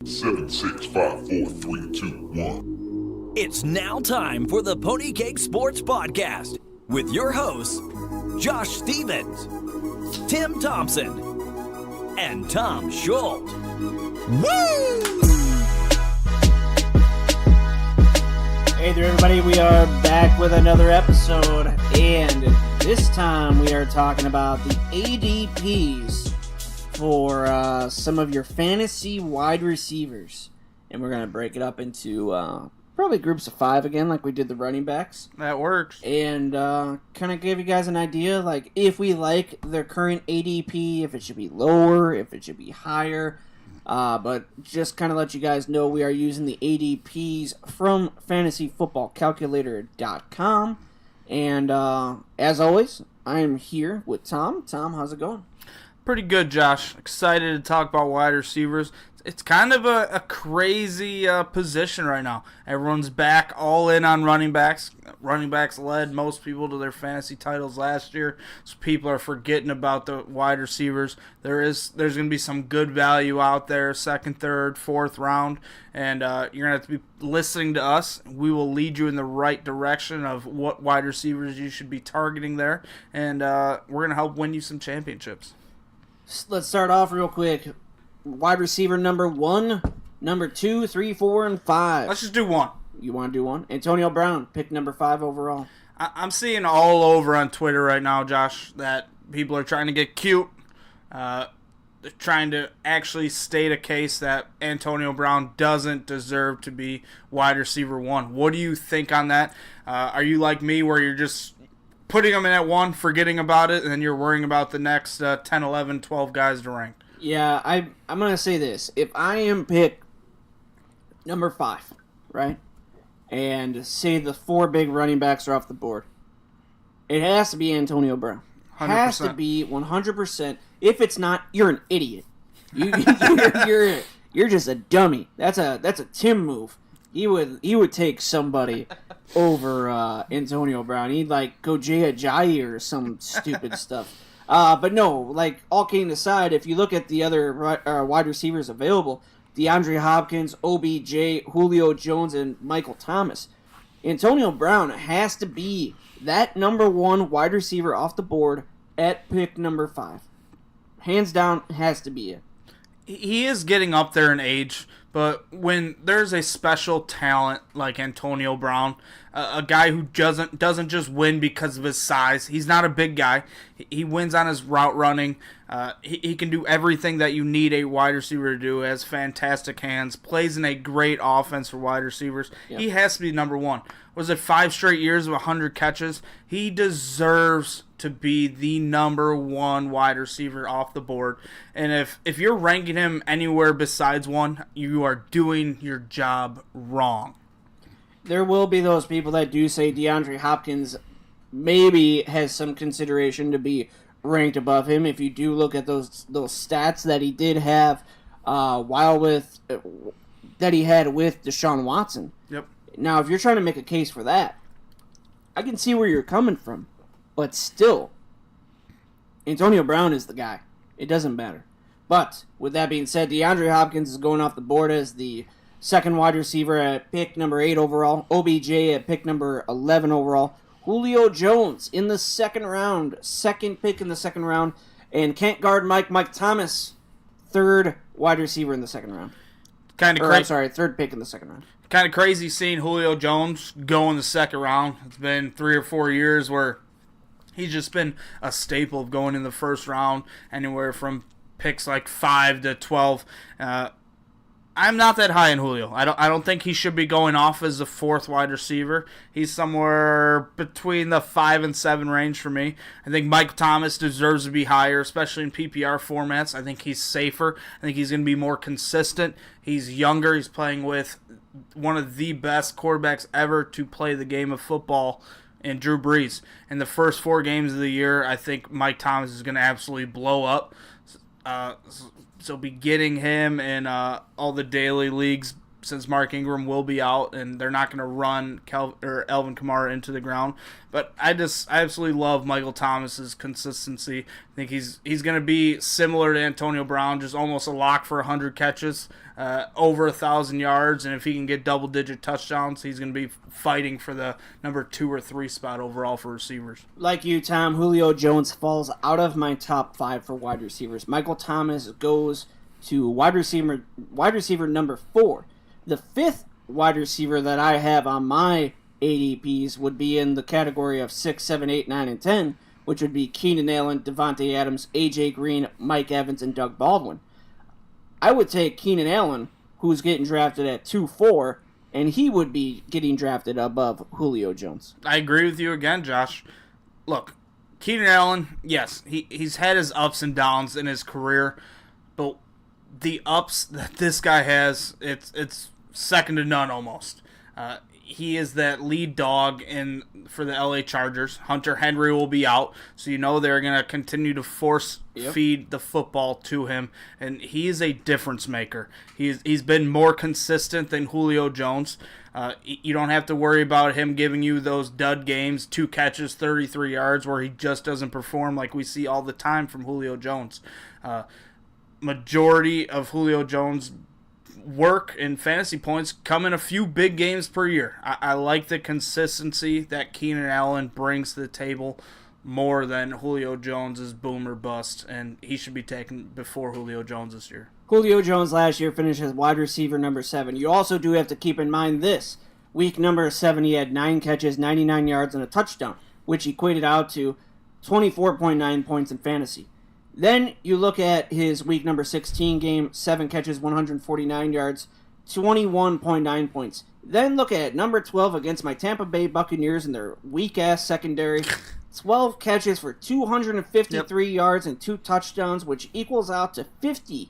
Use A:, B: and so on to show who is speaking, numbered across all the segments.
A: Seven, six, five, four, three, two, one.
B: It's now time for the Pony Cake Sports Podcast with your hosts, Josh Stevens, Tim Thompson, and Tom Schultz. Woo!
C: Hey there, everybody. We are back with another episode, and this time we are talking about the ADPs for some of your fantasy wide receivers. And we're going to break it up into probably groups of 5 again, like we did the running backs.
D: That works.
C: And kind of give you guys an idea, like, if we like their current ADP, if it should be lower, if it should be higher. But just kind of let you guys know we are using the ADPs from fantasyfootballcalculator.com. And as always, I am here with Tom. Tom, how's it going?
D: Pretty good, Josh. Excited to talk about wide receivers. It's kind of a crazy position right now. Everyone's back all in on running backs. Running backs led most people to their fantasy titles last year, so people are forgetting about the wide receivers. There's going to be some good value out there, second, third, fourth round, and you're going to have to be listening to us. We will lead you in the right direction of what wide receivers you should be targeting there, and we're going to help win you some championships.
C: Let's start off real quick. Wide receiver number 1, number 2, 3, 4, and 5.
D: Let's just do one.
C: You want to do one? Antonio Brown, pick number 5 overall.
D: I'm seeing all over on Twitter right now, Josh, that people are trying to get cute. They're trying to actually state a case that Antonio Brown doesn't deserve to be wide receiver 1. What do you think on that? Are you like me where you're just putting him in at 1, forgetting about it, and then you're worrying about the next 10, 11, 12 guys to rank?
C: Yeah, I'm going to say this. If I am pick number 5, right, and say the 4 big running backs are off the board, it has to be Antonio Brown.
D: 100%.
C: Has to be 100%. If it's not, you're an idiot. You're just a dummy. That's a Tim move. He would take somebody over Antonio Brown. He'd like go Jay Ajayi or some stupid stuff. But no, like, all kidding aside, if you look at the other wide receivers available, DeAndre Hopkins, OBJ, Julio Jones, and Michael Thomas, Antonio Brown has to be that number 1 wide receiver off the board at pick number 5. Hands down, has to be it.
D: He is getting up there in age, but when there's a special talent like Antonio Brown, a guy who doesn't just win because of his size. He's not a big guy. He wins on his route running. He can do everything that you need a wide receiver to do. Has fantastic hands. Plays in a great offense for wide receivers. Yep. He has to be number 1. Was it 5 straight years of 100 catches? He deserves to be the number 1 wide receiver off the board. And if you're ranking him anywhere besides 1, you are doing your job wrong.
C: There will be those people that do say DeAndre Hopkins maybe has some consideration to be ranked above him. If you do look at those stats that he did have that he had with Deshaun Watson.
D: Yep.
C: Now, if you're trying to make a case for that, I can see where you're coming from. But still, Antonio Brown is the guy. It doesn't matter. But with that being said, DeAndre Hopkins is going off the board as the 2nd wide receiver at pick number 8 overall. OBJ at pick number 11 overall. Julio Jones in the 2nd round. 2nd pick in the 2nd round. And can't guard Mike Thomas. 3rd wide receiver in the 2nd round. I'm sorry, 3rd pick in the 2nd round.
D: Kind of crazy seeing Julio Jones go in the 2nd round. It's been 3 or 4 years where he's just been a staple of going in the 1st round, anywhere from picks like 5 to 12. I'm not that high in Julio. I don't think he should be going off as the 4th wide receiver. He's somewhere between the 5 and 7 range for me. I think Mike Thomas deserves to be higher, especially in PPR formats. I think he's safer. I think he's going to be more consistent. He's younger. He's playing with one of the best quarterbacks ever to play the game of football in Drew Brees. In the first 4 games of the year, I think Mike Thomas is going to absolutely blow up. So be getting him in all the daily leagues since Mark Ingram will be out, and they're not going to run Alvin Kamara into the ground. But I absolutely love Michael Thomas's consistency. I think he's going to be similar to Antonio Brown, just almost a lock for 100 catches, over 1,000 yards, and if he can get double-digit touchdowns, he's going to be fighting for the number 2 or 3 spot overall for receivers.
C: Like you, Tom, Julio Jones falls out of my top 5 for wide receivers. Michael Thomas goes to wide receiver number 4. The 5th wide receiver that I have on my ADPs would be in the category of 6, 7, 8, 9, and 10, which would be Keenan Allen, Devontae Adams, A.J. Green, Mike Evans, and Doug Baldwin. I would take Keenan Allen, who's getting drafted at 2-4, and he would be getting drafted above Julio Jones.
D: I agree with you again, Josh. Look, Keenan Allen, yes, he's had his ups and downs in his career, but the ups that this guy has, it's second to none almost. He is that lead dog for the LA Chargers. Hunter Henry will be out, so you know they're going to continue to force feed the football to him, and he is a difference maker. He's been more consistent than Julio Jones. You don't have to worry about him giving you those dud games, 2 catches, 33 yards, where he just doesn't perform like we see all the time from Julio Jones. Majority of Julio Jones' work and fantasy points come in a few big games per year. I like the consistency that Keenan Allen brings to the table more than Julio Jones' boom or bust, and he should be taken before Julio Jones this year.
C: Julio Jones last year finished as wide receiver number 7. You also do have to keep in mind this. Week number 7, he had 9 catches, 99 yards, and a touchdown, which equated out to 24.9 points in fantasy. Then you look at his week number 16 game, 7 catches, 149 yards, 21.9 points. Then look at number 12 against my Tampa Bay Buccaneers and their weak-ass secondary. 12 catches for 253 yards and 2 touchdowns, which equals out to 50.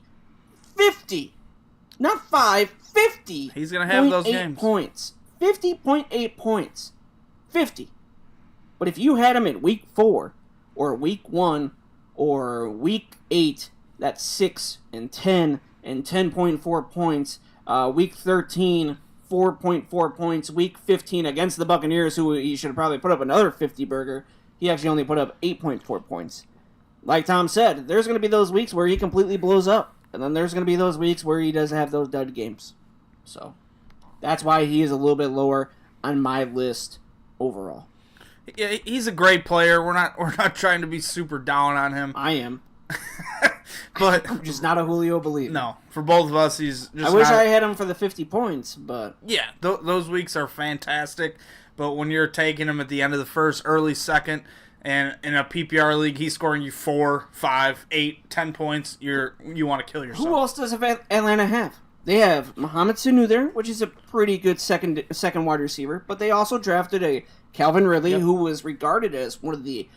C: Not 5, 50.
D: He's going to have those games.
C: Points. 50.8 points. 50. But if you had him at week 4 or week 1, or week 8, that's 6 and 10 and 10.4 points. Week 13, 4.4 points. Week 15 against the Buccaneers, who he should have probably put up another 50 burger. He actually only put up 8.4 points. Like Tom said, there's going to be those weeks where he completely blows up. And then there's going to be those weeks where he does have those dud games. So that's why he is a little bit lower on my list overall.
D: Yeah, he's a great player. We're not trying to be super down on him.
C: I am.
D: But
C: I'm just not a Julio believer.
D: No, for both of us, he's just
C: I wish I had him for the 50 points, but...
D: Yeah, those weeks are fantastic, but when you're taking him at the end of the first, early second, and in a PPR league, he's scoring you 4, 5, 8, 10 points, you want to kill yourself.
C: Who else does Atlanta have? They have Mohamed Sanu there, which is a pretty good second wide receiver, but they also drafted a Calvin Ridley, who was regarded as one of the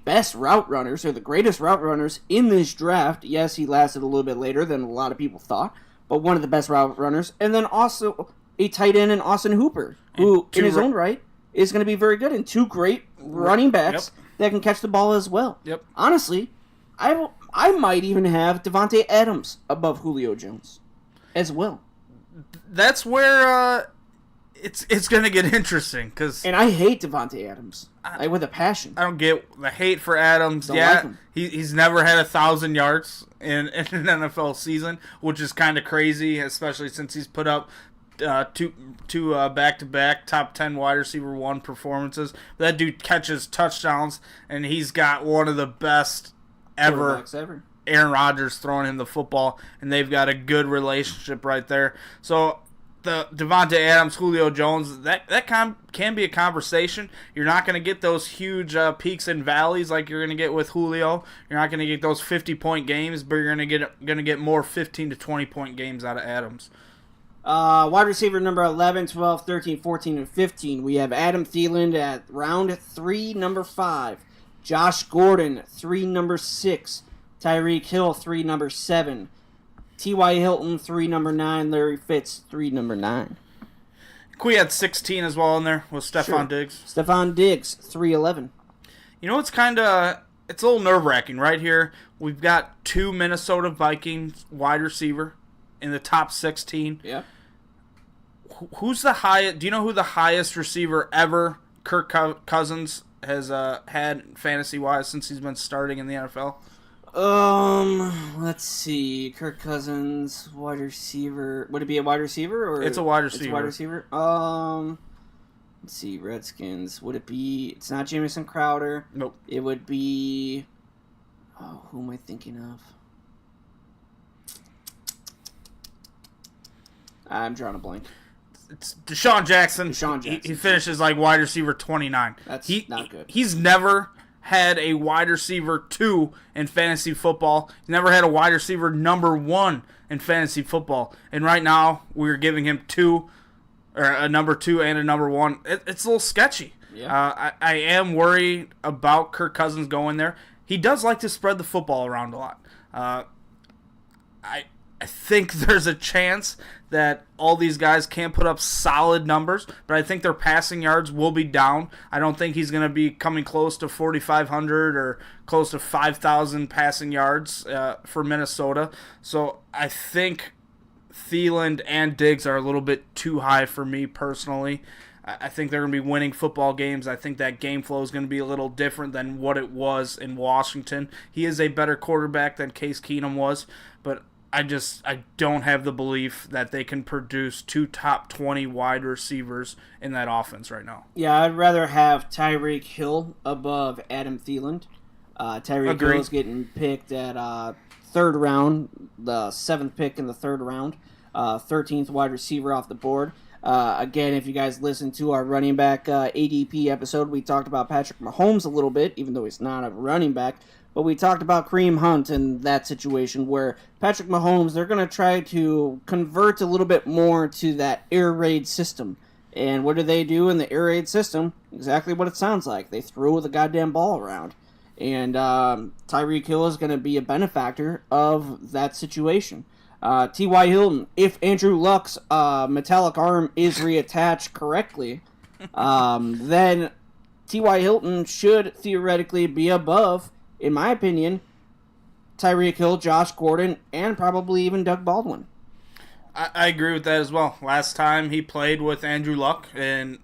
C: best route runners, or the greatest route runners in this draft. Yes, he lasted a little bit later than a lot of people thought, but one of the best route runners. And then also a tight end in Austin Hooper, who, in his own right, is going to be very good, and 2 great running backs that can catch the ball as well.
D: Yep.
C: Honestly, I might even have Devontae Adams above Julio Jones as well.
D: That's where it's going to get interesting.
C: And I hate Devontae Adams, with a passion.
D: I don't get the hate for Adams.
C: Don't like him.
D: He's never had 1,000 yards in an NFL season, which is kind of crazy, especially since he's put up two back-to-back top 10 wide receiver 1 performances. That dude catches touchdowns, and he's got one of the best ever. Aaron Rodgers throwing him the football, and they've got a good relationship right there. So the Devontae Adams, Julio Jones, that can be a conversation. You're not going to get those huge peaks and valleys like you're going to get with Julio. You're not going to get those 50-point games, but you're going to get more 15 to 20-point games out of Adams.
C: Wide receiver number 11, 12, 13, 14, and 15. We have Adam Thielen at round 3, number 5. Josh Gordon, 3, number 6. Tyreek Hill, 3, number 7. T.Y. Hilton, 3, number 9. Larry Fitz, 3, number 9.
D: We had 16 as well in there with Stephon Diggs.
C: Stephon Diggs, 311.
D: You know, it's a little nerve-wracking right here. We've got 2 Minnesota Vikings wide receiver in the top 16.
C: Yeah.
D: who's the highest? Do you know who the highest receiver ever Kirk Cousins has had fantasy-wise since he's been starting in the NFL?
C: Let's see. Kirk Cousins, wide receiver. Would it be a wide receiver or?
D: It's a wide receiver.
C: It's a wide receiver. Let's see. Redskins. Would it be? It's not Jamison Crowder.
D: Nope.
C: It would be. Oh, who am I thinking of? I'm drawing a blank.
D: It's Deshaun Jackson.
C: Deshaun Jackson.
D: He finishes like wide receiver 29.
C: That's not good.
D: He's never had a wide receiver 2 in fantasy football. He's never had a wide receiver number 1 in fantasy football. And right now, we're giving him a number 2 and a number 1. It's a little sketchy.
C: Yeah.
D: I am worried about Kirk Cousins going there. He does like to spread the football around a lot. I think there's a chance that all these guys can't put up solid numbers, but I think their passing yards will be down. I don't think he's going to be coming close to 4,500 or close to 5,000 passing yards for Minnesota. So I think Thielen and Diggs are a little bit too high for me personally. I think they're going to be winning football games. I think that game flow is going to be a little different than what it was in Washington. He is a better quarterback than Case Keenum was, but I don't have the belief that they can produce 2 top 20 wide receivers in that offense right now.
C: Yeah, I'd rather have Tyreek Hill above Adam Thielen. Tyreek Hill is getting picked at third round, the 7th pick in the 3rd round, 13th wide receiver off the board. Again, if you guys listen to our running back ADP episode, we talked about Patrick Mahomes a little bit, even though he's not a running back. But we talked about Kareem Hunt and that situation where Patrick Mahomes, they're going to try to convert a little bit more to that air raid system. And what do they do in the air raid system? Exactly what it sounds like. They throw the goddamn ball around. And Tyreek Hill is going to be a benefactor of that situation. T.Y. Hilton, if Andrew Luck's metallic arm is reattached correctly, then T.Y. Hilton should theoretically be above, in my opinion, Tyreek Hill, Josh Gordon, and probably even Doug Baldwin.
D: I agree with that as well. Last time he played with Andrew Luck in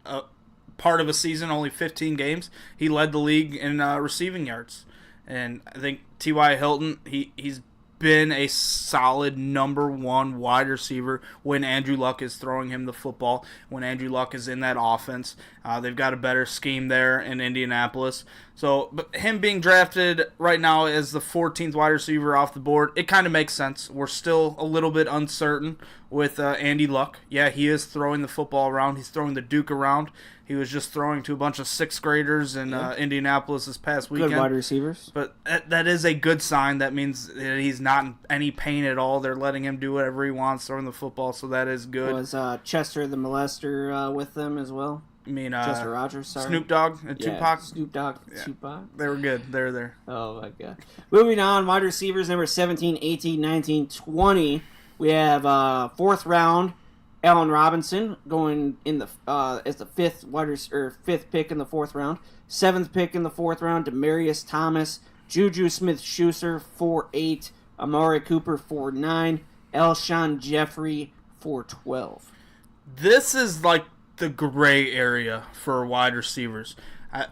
D: part of a season, only 15 games, he led the league in receiving yards. And I think T.Y. Hilton, he's been a solid number 1 wide receiver when Andrew Luck is throwing him the football, when Andrew Luck is in that offense. They've got a better scheme there in Indianapolis. So, but him being drafted right now as the 14th wide receiver off the board, it kind of makes sense. We're still a little bit uncertain with Andy Luck. Yeah, he is throwing the football around. He's throwing the Duke around. He was just throwing to a bunch of 6th graders in Indianapolis this past weekend.
C: Good wide receivers.
D: But that is a good sign. That means that he's not in any pain at all. They're letting him do whatever he wants throwing the football, so that is good.
C: Was Chester the molester with them as well?
D: I mean,
C: Chester Rogers, sorry.
D: Snoop Dogg and Tupac.
C: Snoop Dogg, Tupac.
D: They were good. They were there.
C: Oh, my God. Moving on, wide receivers number 17, 18, 19, 20. We have 4th round, Allen Robinson going in the as the 5th pick in the 4th round. 7th pick in the 4th round, Demaryius Thomas, Juju Smith-Schuster, 4-8, Amari Cooper, 4-9, Alshon Jeffrey, 4-12.
D: This is like the gray area for wide receivers.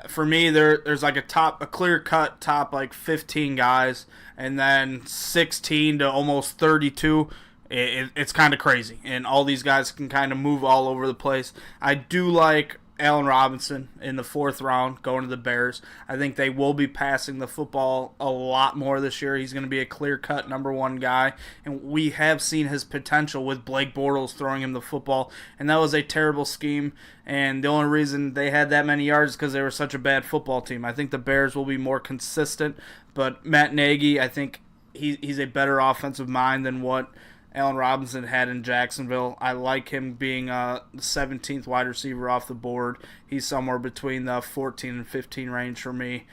D: For me, there's like a clear-cut top like 15 guys, and then 16 to almost 32. It's kind of crazy, and all these guys can kind of move all over the place. I do like Allen Robinson in the 4th round going to the Bears. I think they will be passing the football a lot more this year. He's going to be a clear-cut number 1 guy, and we have seen his potential with Blake Bortles throwing him the football, and that was a terrible scheme, and the only reason they had that many yards is because they were such a bad football team. I think the Bears will be more consistent, but Matt Nagy, I think he's a better offensive mind than what Allen Robinson had in Jacksonville. I like him being the 17th wide receiver off the board. He's somewhere between the 14 and 15 range for me.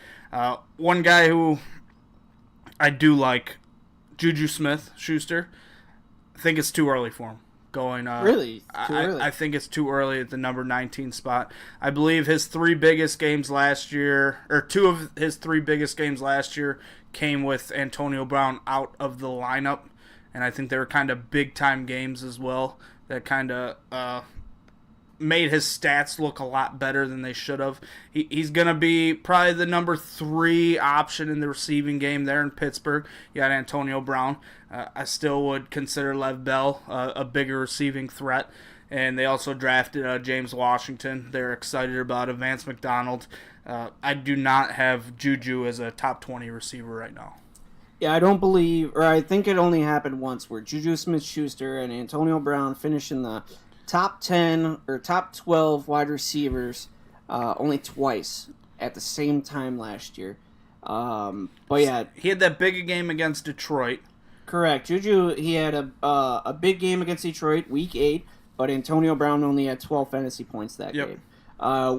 D: One guy who I do like, Juju Smith-Schuster. I think it's too early for him.
C: Really? Too early?
D: I think it's too early at the number 19 spot. I believe his 3 biggest games last year, or 2 of his 3 biggest games last year, came with Antonio Brown out of the lineup. And I think they were kind of big-time games as well that kind of made his stats look a lot better than they should have. He's going to be probably the number 3 option in the receiving game there in Pittsburgh. You got Antonio Brown. I still would consider Lev Bell a bigger receiving threat. And they also drafted James Washington. They're excited about it. Vance McDonald. I do not have Juju as a top 20 receiver right now.
C: Yeah, I think it only happened once where Juju Smith-Schuster and Antonio Brown finished in the top 10 or top 12 wide receivers only twice at the same time last year. But yeah,
D: he had that big game against Detroit.
C: Correct. Juju, he had a big game against Detroit, Week 8, but Antonio Brown only had 12 fantasy points that game.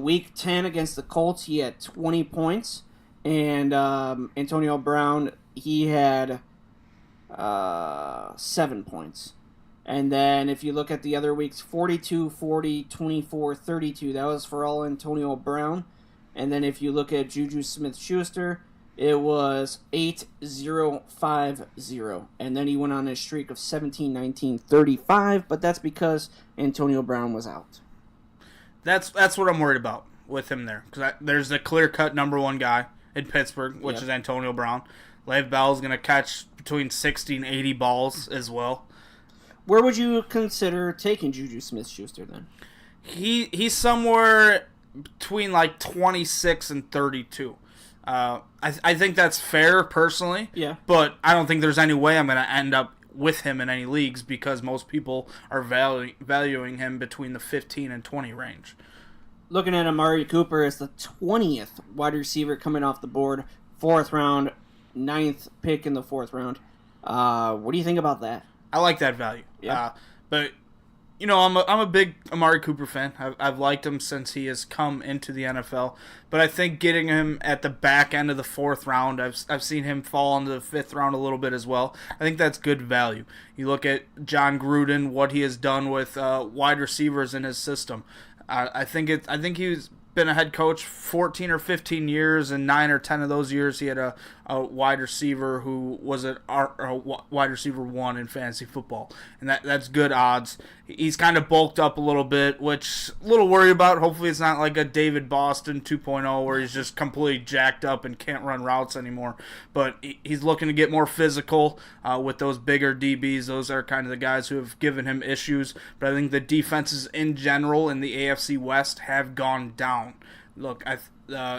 C: Week 10 against the Colts, he had 20 points, and Antonio Brown, he had 7 points. And then if you look at the other weeks, 42, 40, 24, 32, that was for all Antonio Brown. And then if you look at Juju Smith-Schuster, it was 8-0-5-0. And then he went on a streak of 17, 19, 35, but that's because Antonio Brown was out.
D: That's what I'm worried about with him there. Because there's the clear-cut number 1 guy in Pittsburgh, which is Antonio Brown. Lev Bell's going to catch between 60 and 80 balls as well.
C: Where would you consider taking Juju Smith-Schuster then?
D: He's somewhere between like 26 and 32. I think that's fair personally.
C: Yeah.
D: But I don't think there's any way I'm going to end up with him in any leagues because most people are valuing him between the 15 and 20 range.
C: Looking at Amari Cooper as the 20th wide receiver coming off the board, 4th round, 9th pick in the 4th round. What do you think about that?
D: I like that value.
C: Yeah.
D: But you know, I'm a big Amari Cooper fan. I've liked him since he has come into the NFL. But I think getting him at the back end of the 4th round, I've seen him fall into the 5th round a little bit as well. I think that's good value. You look at John Gruden, what he has done with wide receivers in his system. I think he's been a head coach 14 or 15 years, and 9 or 10 of those years he had a wide receiver who was a wide receiver 1 in fantasy football, and that's good odds. He's kind of bulked up a little bit, which a little worried about. Hopefully it's not like a David Boston 2.0 where he's just completely jacked up and can't run routes anymore. But he's looking to get more physical with those bigger DBs. Those are kind of the guys who have given him issues. But I think the defenses in general in the AFC West have gone down. Look,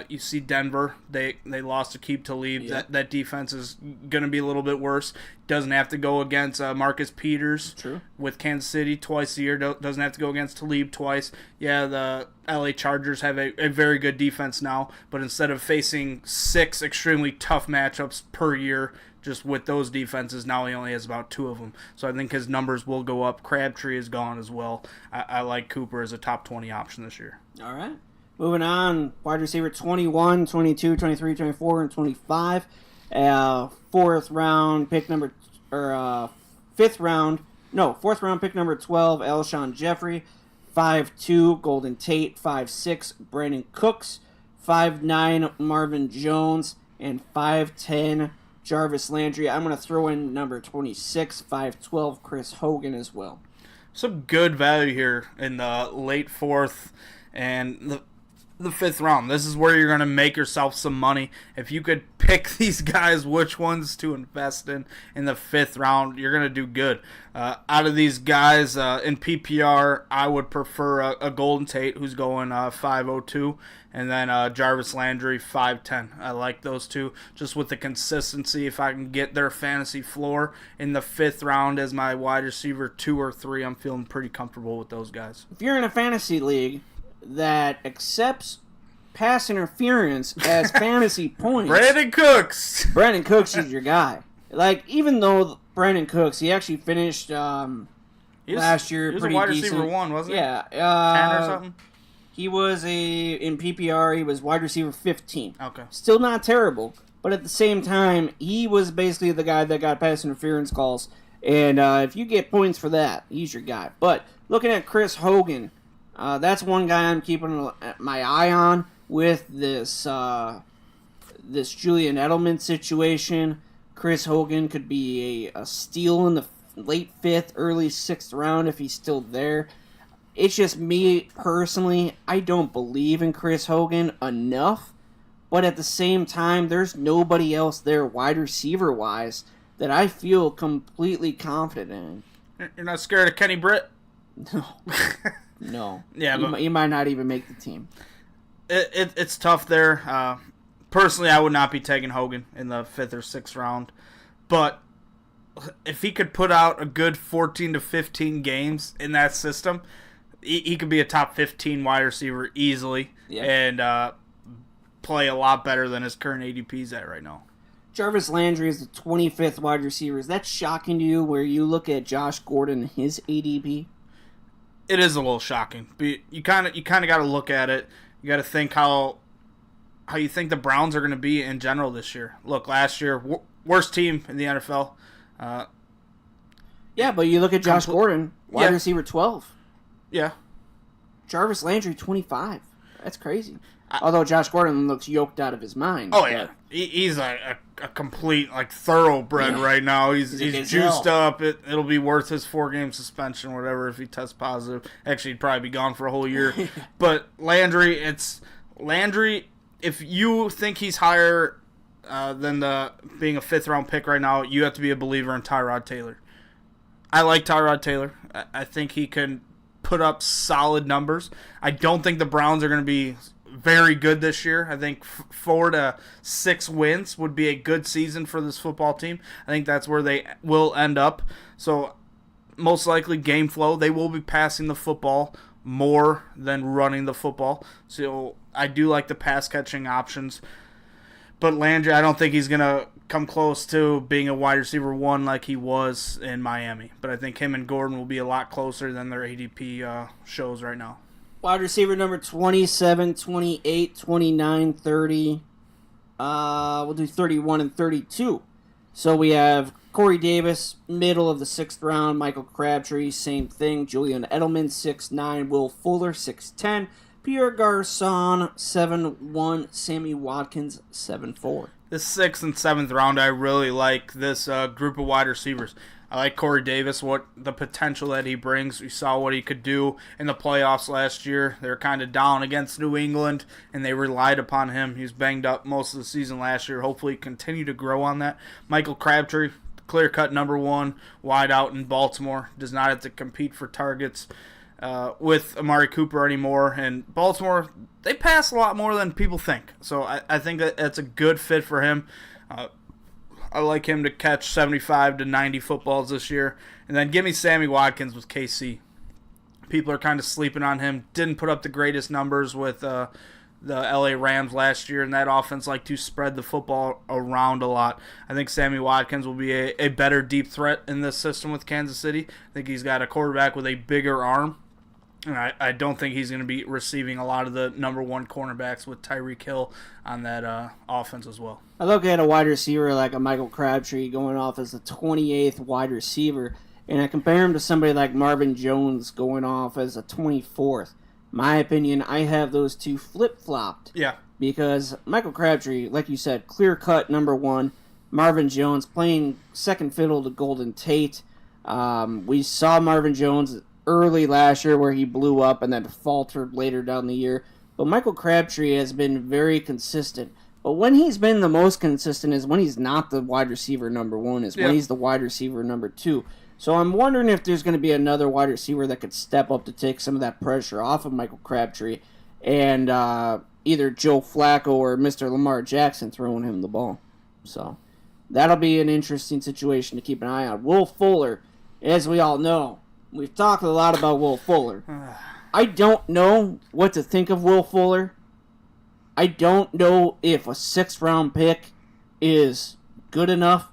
D: you see Denver, they lost Aqib Talib.
C: Yep.
D: That defense is going to be a little bit worse. Doesn't have to go against Marcus Peters.
C: True. With
D: Kansas City twice a year. Doesn't have to go against Talib twice. Yeah, the LA Chargers have a very good defense now, but instead of facing 6 extremely tough matchups per year, just with those defenses, now he only has about 2 of them. So I think his numbers will go up. Crabtree is gone as well. I like Cooper as a top 20 option this year.
C: All right. Moving on, wide receiver 21, 22, 23, 24, and 25. 4th round pick number, or 4th round pick number 12, Alshon Jeffrey. 5'2", Golden Tate. 5'6", Brandon Cooks. 5'9", Marvin Jones. And 5'10", Jarvis Landry. I'm going to throw in number 26, 5'12", Chris Hogan as well.
D: Some good value here in the late 4th and the 5th round. This is where you're going to make yourself some money. If you could pick these guys which ones to invest in the 5th round, you're going to do good. Out of these guys in PPR, I would prefer a Golden Tate who's going 5.02, and then Jarvis Landry 5.10. I like those two just with the consistency. If I can get their fantasy floor in the 5th round as my wide receiver 2 or 3, I'm feeling pretty comfortable with those guys.
C: If you're in a fantasy league that accepts pass interference as fantasy points,
D: Brandon Cooks
C: is your guy. Like, even though Brandon Cooks, he actually finished last year
D: he was
C: pretty
D: a wide
C: decent.
D: receiver 1, wasn't he?
C: Yeah,
D: 10 or something.
C: He was in PPR. He was wide receiver 15.
D: Okay,
C: still not terrible, but at the same time, he was basically the guy that got pass interference calls. And if you get points for that, he's your guy. But looking at Chris Hogan. That's one guy I'm keeping my eye on with this Julian Edelman situation. Chris Hogan could be a steal in the late 5th, early 6th round if he's still there. It's just me personally, I don't believe in Chris Hogan enough, but at the same time, there's nobody else there wide receiver-wise that I feel completely confident in.
D: You're not scared of Kenny Britt?
C: No. No.
D: Yeah, but
C: he might not even make the team.
D: It's tough there. Personally, I would not be taking Hogan in the 5th or 6th round. But if he could put out a good 14 to 15 games in that system, he could be a top 15 wide receiver easily and play a lot better than his current ADP's at right now.
C: Jarvis Landry is the 25th wide receiver. Is that shocking to you where you look at Josh Gordon and his ADP?
D: It is a little shocking. But you kind of got to look at it. You got to think how you think the Browns are going to be in general this year. Look, last year, worst team in the NFL.
C: Yeah, but you look at Josh Gordon, wide receiver 12.
D: Yeah.
C: Jarvis Landry, 25. That's crazy. Although Josh Gordon looks yoked out of his mind.
D: Oh, yeah. He's a complete, thoroughbred right now. He's juiced up. It'll be worth his 4-game suspension, whatever, if he tests positive. Actually, he'd probably be gone for a whole year. But Landry, if you think he's higher than being a 5th-round pick right now, you have to be a believer in Tyrod Taylor. I like Tyrod Taylor. I think he can put up solid numbers. I don't think the Browns are going to be very good this year. I think 4 to 6 wins would be a good season for this football team. I think that's where they will end up. So most likely game flow, they will be passing the football more than running the football. So I do like the pass catching options. But Landry, I don't think he's going to come close to being a wide receiver 1 like he was in Miami. But I think him and Gordon will be a lot closer than their ADP shows right now.
C: Wide receiver number 27, 28, 29, 30. We'll do 31 and 32. So we have Corey Davis, middle of the 6th round. Michael Crabtree, same thing. Julian Edelman, 6'9". Will Fuller, 6'10". Pierre Garçon, 7'1". Sammy Watkins, 7'4".
D: This 6th and 7th round, I really like this group of wide receivers. I like Corey Davis, what the potential that he brings. We saw what he could do in the playoffs last year. They were kind of down against New England, and they relied upon him. He was banged up most of the season last year. Hopefully continue to grow on that. Michael Crabtree, clear-cut number 1, wide out in Baltimore. Does not have to compete for targets with Amari Cooper anymore. And Baltimore, they pass a lot more than people think. So I think that that's a good fit for him. I like him to catch 75 to 90 footballs this year. And then give me Sammy Watkins with KC. People are kind of sleeping on him. Didn't put up the greatest numbers with the LA Rams last year, and that offense like to spread the football around a lot. I think Sammy Watkins will be a better deep threat in this system with Kansas City. I think he's got a quarterback with a bigger arm. And I don't think he's going to be receiving a lot of the number 1 cornerbacks with Tyreek Hill on that offense as well.
C: I look at a wide receiver like a Michael Crabtree going off as the 28th wide receiver, and I compare him to somebody like Marvin Jones going off as a 24th. My opinion, I have those two flip-flopped.
D: Yeah.
C: Because Michael Crabtree, like you said, clear-cut number 1. Marvin Jones playing second fiddle to Golden Tate. We saw Marvin Jones early last year where he blew up and then faltered later down the year. But Michael Crabtree has been very consistent. But when he's been the most consistent is when he's not the wide receiver number 1, when he's the wide receiver number 2. So I'm wondering if there's going to be another wide receiver that could step up to take some of that pressure off of Michael Crabtree and either Joe Flacco or Mr. Lamar Jackson throwing him the ball. So that'll be an interesting situation to keep an eye on. Will Fuller, as we all know, we've talked a lot about Will Fuller. I don't know what to think of Will Fuller. I don't know if a 6th-round pick is good enough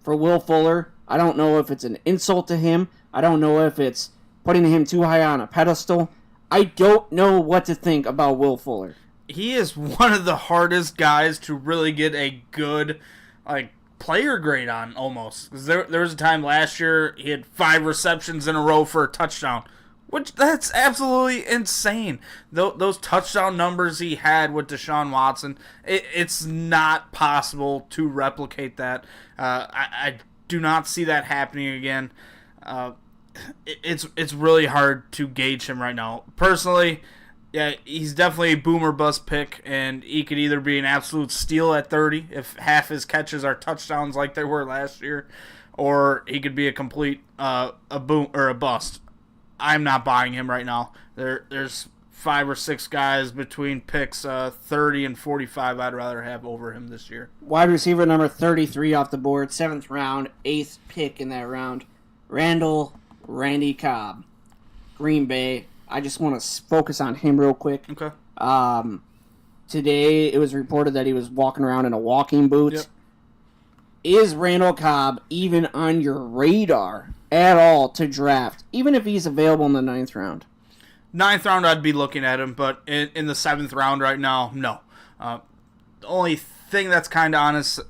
C: for Will Fuller. I don't know if it's an insult to him. I don't know if it's putting him too high on a pedestal. I don't know what to think about Will Fuller.
D: He is one of the hardest guys to really get a good player grade on, almost. Because there was a time last year he had 5 receptions in a row for a touchdown, which that's absolutely insane. Those touchdown numbers he had with Deshaun Watson, it's not possible to replicate that. I do not see that happening again. it's really hard to gauge him right now. Personally, yeah, he's definitely a boomer bust pick, and he could either be an absolute steal at 30 if half his catches are touchdowns like they were last year, or he could be a complete a boom or a bust. I'm not buying him right now. There's 5 or 6 guys between picks 30 and 45 I'd rather have over him this year.
C: Wide receiver number 33 off the board, 7th round, 8th pick in that round. Randy Cobb, Green Bay. I just want to focus on him real quick.
D: Okay.
C: Today it was reported that he was walking around in a walking boot.
D: Yep.
C: Is Randall Cobb even on your radar at all to draft, even if he's available in the 9th round?
D: 9th round, I'd be looking at him, but in the 7th round right now, no. The only thing that's kind of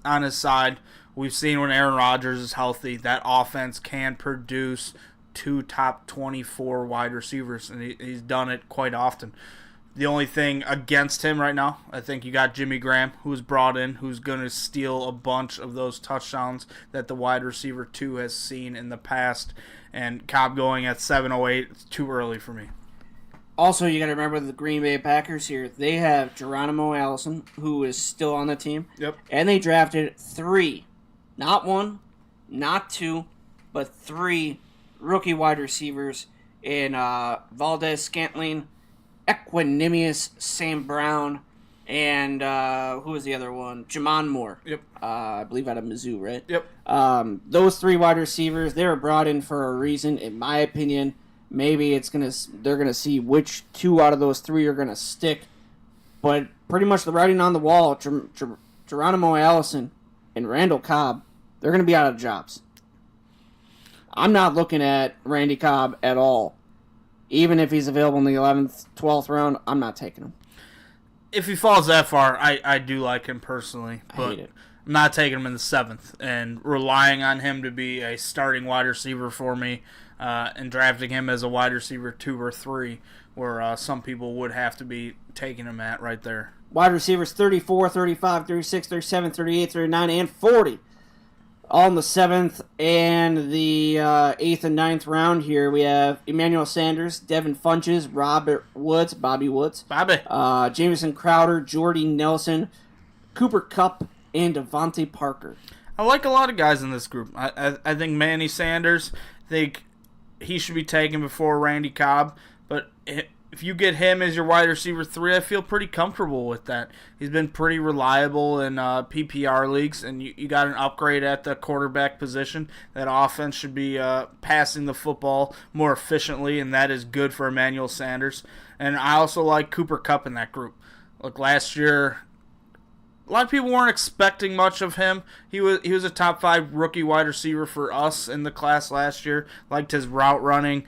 D: on his side, we've seen when Aaron Rodgers is healthy, that offense can produce 2 top 24 wide receivers, and he's done it quite often. The only thing against him right now, I think you got Jimmy Graham, who's brought in, who's going to steal a bunch of those touchdowns that the wide receiver 2 has seen in the past, and Cobb going at 708, it's too early for me.
C: Also, you got to remember the Green Bay Packers here. They have Geronimo Allison, who is still on the team. Yep. And they drafted 3, not 1, not 2, but 3 rookie wide receivers in Valdez Scantling, Equanimous Sam Brown, and who was the other one? Jamon Moore.
D: Yep.
C: I believe out of Mizzou, right?
D: Yep.
C: Those 3 wide receivers, they were brought in for a reason, in my opinion. Maybe they're gonna see which 2 out of those 3 are gonna stick, but pretty much the writing on the wall. Geronimo Allison and Randall Cobb, they're gonna be out of jobs. I'm not looking at Randy Cobb at all, even if he's available in the 11th, 12th round. I'm not taking him.
D: If he falls that far, I do like him personally, but
C: I hate it.
D: I'm not taking him in the 7th and relying on him to be a starting wide receiver for me. And drafting him as a wide receiver 2 or 3, where some people would have to be taking him at right there.
C: Wide receivers 34, 35, 36, 37, 38, 39, and 40. All in the 7th and the 8th and 9th round here. We have Emmanuel Sanders, Devin Funches, Bobby Woods, Jamison Crowder, Jordy Nelson, Cooper Kupp, and Devontae Parker.
D: I like a lot of guys in this group. I think Manny Sanders, he should be taken before Randy Cobb, but if you get him as your wide receiver 3, I feel pretty comfortable with that. He's been pretty reliable in PPR leagues, and you got an upgrade at the quarterback position. That offense should be passing the football more efficiently, and that is good for Emmanuel Sanders. And I also like Cooper Kupp in that group. Look, last year, a lot of people weren't expecting much of him. He was a top 5 rookie wide receiver for us in the class last year. Liked his route running,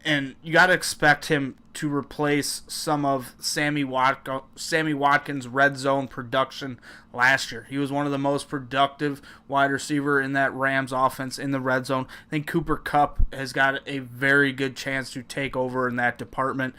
D: and you got to expect him to replace some of Sammy Watkins' red zone production last year. He was one of the most productive wide receiver in that Rams offense in the red zone. I think Cooper Kupp has got a very good chance to take over in that department.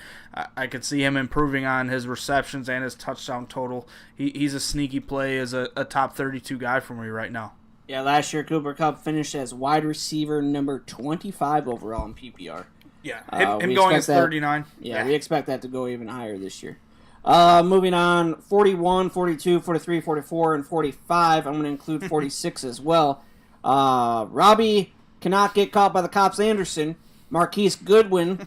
D: I could see him improving on his receptions and his touchdown total. He's a sneaky play as a top 32 guy for me right now.
C: Yeah, last year Cooper Kupp finished as wide receiver number 25 overall in PPR.
D: Yeah, him going as 39.
C: Yeah, we expect that to go even higher this year. Moving on, 41, 42, 43, 44, and 45. I'm going to include 46 as well. Robbie cannot get caught by the cops Anderson, Marquise Goodwin,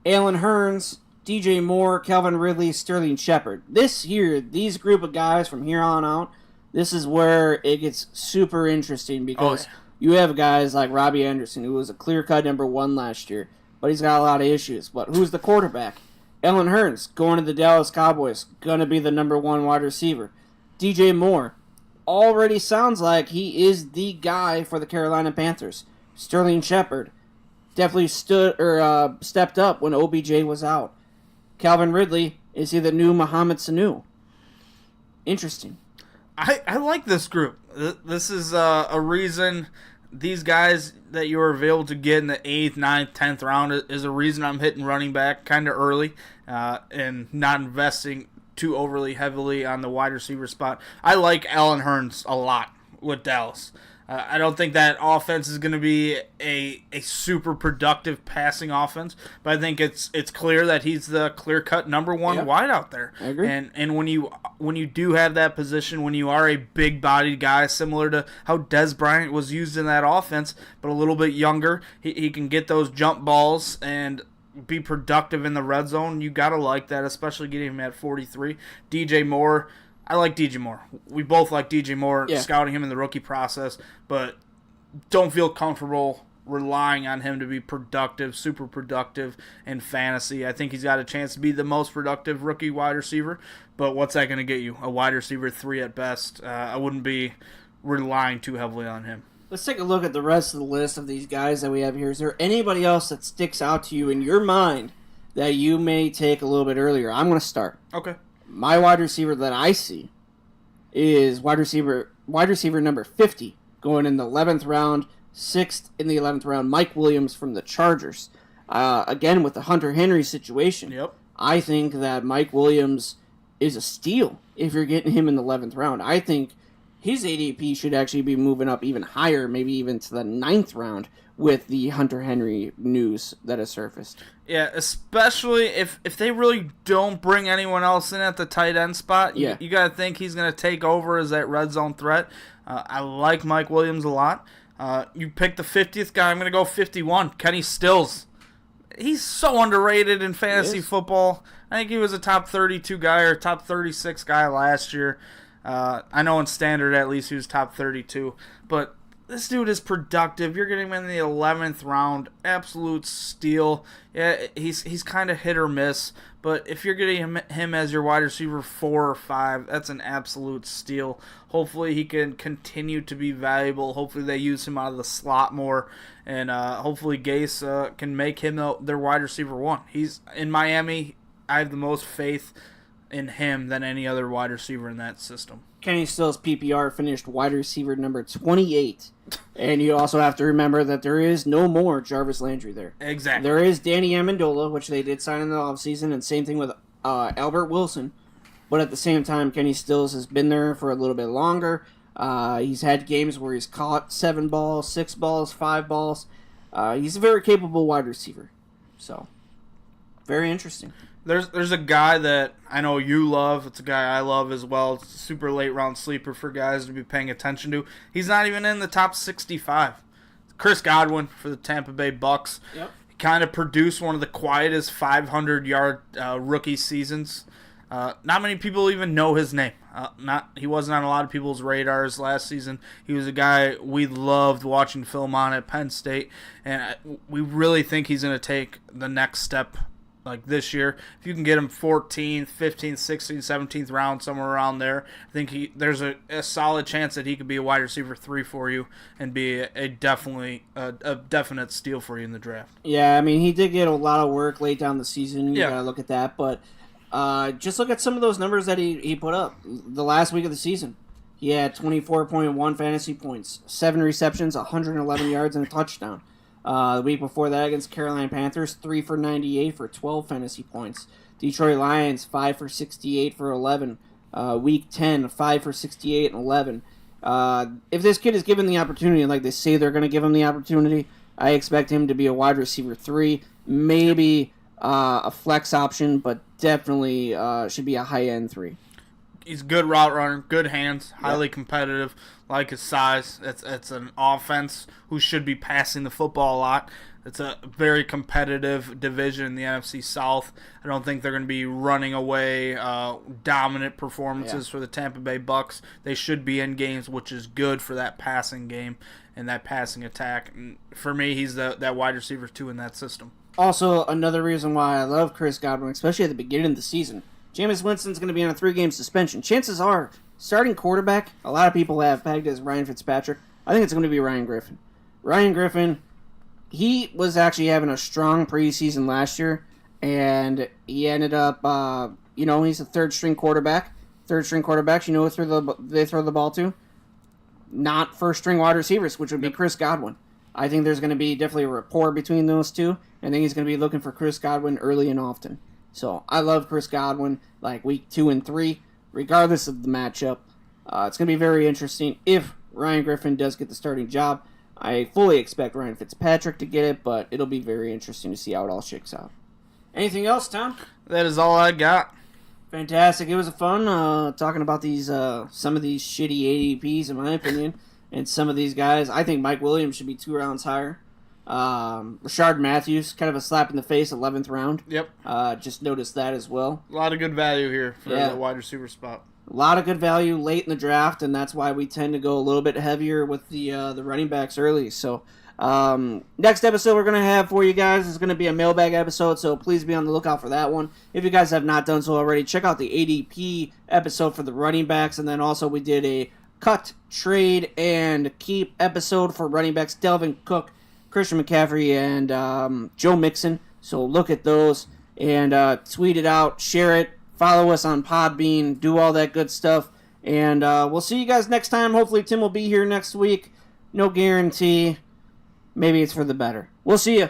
C: Alan Hearns, DJ Moore, Calvin Ridley, Sterling Shepard. These group of guys from here on out, this is where it gets super interesting because you have guys like Robbie Anderson, who was a clear-cut number 1 last year, but he's got a lot of issues. But who's the quarterback? Alan Hearns, going to the Dallas Cowboys, going to be the number 1 wide receiver. DJ Moore already sounds like he is the guy for the Carolina Panthers. Sterling Shepard definitely stepped up when OBJ was out. Calvin Ridley, is he the new Mohamed Sanu? Interesting.
D: I like this group. This is a reason these guys that you were available to get in the 8th, 9th, 10th round is a reason I'm hitting running back kind of early and not investing too overly heavily on the wide receiver spot. I like Alan Hearns a lot with Dallas. I don't think that offense is going to be a super productive passing offense, but I think it's clear that he's the clear-cut number one wide out there.
C: I agree.
D: And when you do have that position, when you are a big-bodied guy, similar to how Des Bryant was used in that offense, but a little bit younger, he can get those jump balls and be productive in the red zone. You got to like that, especially getting him at 43. DJ Moore, I like DJ Moore. We both like DJ Moore, scouting him in the rookie process, but don't feel comfortable relying on him to be productive, super productive in fantasy. I think he's got a chance to be the most productive rookie wide receiver, but what's that going to get you? A wide receiver 3 at best. I wouldn't be relying too heavily on him.
C: Let's take a look at the rest of the list of these guys that we have here. Is there anybody else that sticks out to you in your mind that you may take a little bit earlier? I'm going to start.
D: Okay.
C: My wide receiver that I see is wide receiver number 50, going in the 11th round, 6th in the 11th round, Mike Williams from the Chargers. Again, with the Hunter Henry situation, I think that Mike Williams is a steal if you're getting him in the 11th round. I think his ADP should actually be moving up even higher, maybe even to the 9th round with the Hunter Henry news that has surfaced.
D: Yeah, especially if they really don't bring anyone else in at the tight end spot. You got to think he's going to take over as that red zone threat. I like Mike Williams a lot. You pick the 50th guy. I'm going to go 51. Kenny Stills. He's so underrated in fantasy football. I think he was a top 32 guy or top 36 guy last year. I know in standard at least he was top 32. But this dude is productive. You're getting him in the 11th round. Absolute steal. Yeah, he's kind of hit or miss. But if you're getting him as your wide receiver 4 or 5, that's an absolute steal. Hopefully he can continue to be valuable. Hopefully they use him out of the slot more. And hopefully Gase can make him their wide receiver 1. He's in Miami. I have the most faith in him than any other wide receiver in that system.
C: Kenny Stills PPR finished wide receiver number 28. And you also have to remember that there is no more Jarvis Landry there.
D: Exactly.
C: There is Danny Amendola, which they did sign in the offseason, and same thing with Albert Wilson. But at the same time, Kenny Stills has been there for a little bit longer. He's had games where he's caught 7 balls, 6 balls, 5 balls. He's a very capable wide receiver. So, very interesting.
D: There's a guy that I know you love. It's a guy I love as well. It's a super late round sleeper for guys to be paying attention to. He's not even in the top 65. Chris Godwin for the Tampa Bay Bucks.
C: Yep.
D: He kind of produced one of the quietest 500-yard rookie seasons. Not many people even know his name. He wasn't on a lot of people's radars last season. He was a guy we loved watching film on at Penn State, and we really think he's going to take the next step like this year. If you can get him 14th, 15th, 16th, 17th round, somewhere around there, I think there's a solid chance that he could be a wide receiver 3 for you and be a definite steal for you in the draft.
C: Yeah, I mean, he did get a lot of work late down the season. You got to look at that. But just look at some of those numbers that he put up. The last week of the season, he had 24.1 fantasy points, 7 receptions, 111 yards, and a touchdown. The week before that against Carolina Panthers, 3 for 98 for 12 fantasy points. Detroit Lions, 5 for 68 for 11. Week 10, 5 for 68 and 11. If this kid is given the opportunity, like they say they're going to give him the opportunity, I expect him to be a wide receiver 3, maybe a flex option, but definitely should be a high-end 3.
D: He's a good route runner, good hands, highly competitive, like his size. It's an offense who should be passing the football a lot. It's a very competitive division in the NFC South. I don't think they're going to be running away dominant performances for the Tampa Bay Bucks. They should be in games, which is good for that passing game and that passing attack. And for me, he's that wide receiver 2 in that system.
C: Also, another reason why I love Chris Godwin, especially at the beginning of the season, Jameis Winston's going to be on a 3-game suspension. Chances are, starting quarterback, a lot of people have pegged as Ryan Fitzpatrick. I think it's going to be Ryan Griffin. Ryan Griffin, he was actually having a strong preseason last year, and he ended up, he's a third-string quarterback. Third-string quarterbacks, who they throw the ball to? Not first-string wide receivers, which would be Chris Godwin. I think there's going to be definitely a rapport between those two. I think he's going to be looking for Chris Godwin early and often. So I love Chris Godwin, like week 2 and 3, regardless of the matchup. It's going to be very interesting if Ryan Griffin does get the starting job. I fully expect Ryan Fitzpatrick to get it, but it'll be very interesting to see how it all shakes out. Anything else, Tom?
D: That is all I got.
C: Fantastic. It was fun talking about these some of these shitty ADPs, in my opinion, and some of these guys. I think Mike Williams should be 2 rounds higher. Rashard Matthews, kind of a slap in the face, 11th round.
D: Yep.
C: Just noticed that as well.
D: A lot of good value here for the wide receiver spot.
C: A lot of good value late in the draft, and that's why we tend to go a little bit heavier with the running backs early. So next episode we're going to have for you guys is going to be a mailbag episode, so please be on the lookout for that one. If you guys have not done so already, check out the ADP episode for the running backs, and then also we did a cut, trade, and keep episode for running backs, Delvin Cook, Christian McCaffrey, and Joe Mixon. So look at those and tweet it out, share it, follow us on Podbean, do all that good stuff. And we'll see you guys next time. Hopefully Tim will be here next week. No guarantee. Maybe it's for the better. We'll see you.